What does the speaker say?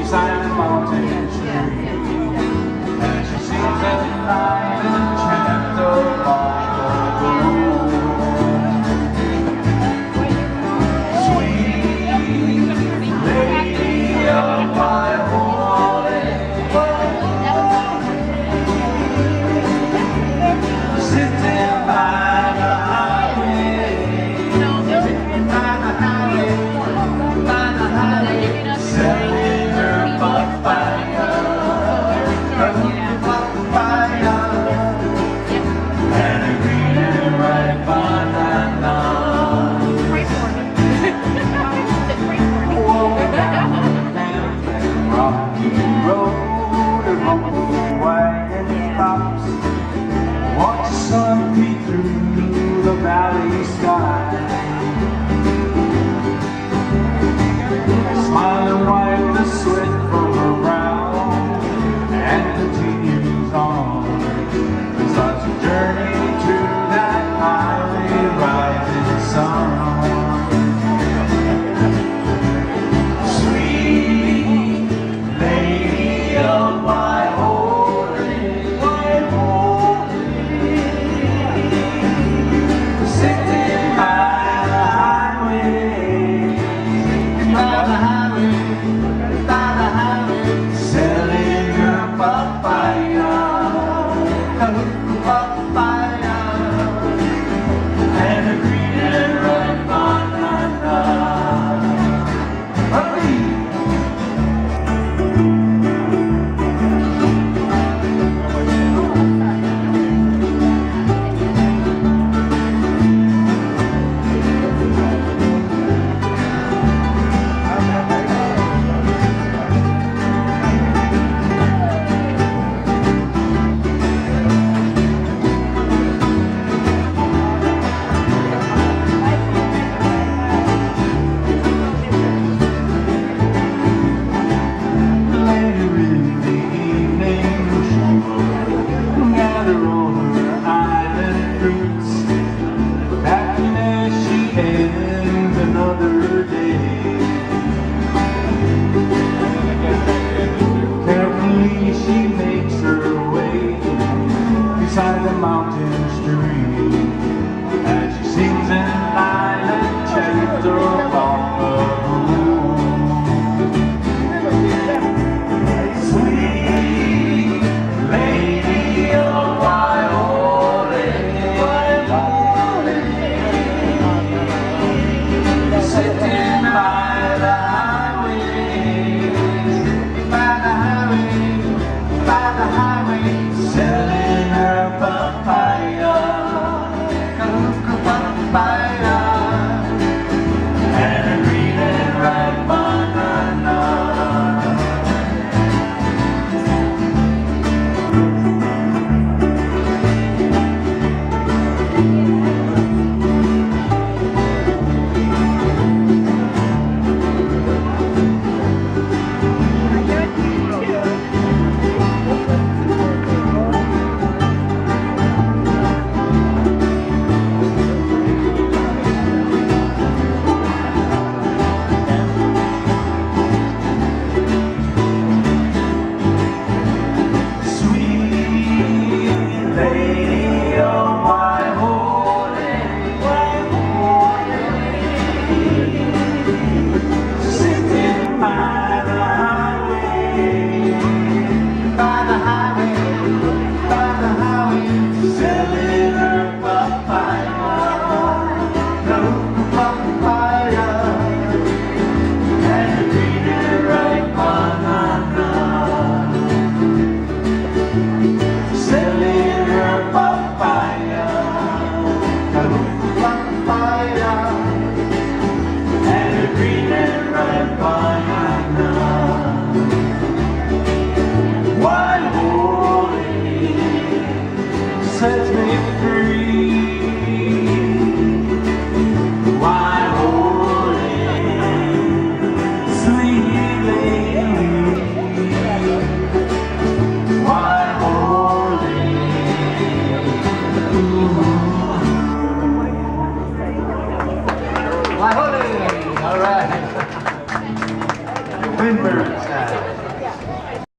silent mountain tree, and she sings at night and chants along the road. Sweet lady of my holy world, sitting by the highway, sitting by the highway, selling her papaya, and a green and ripe banana. Walk down that rocky road, a rumble wagon stops. Watch the sun peek through the valley sky. Smile and wipe the sweat from her brow, and continues on. Starts a journey to that highway rising sun. Sweet lady of my holy, sitting by the highway, by the highway.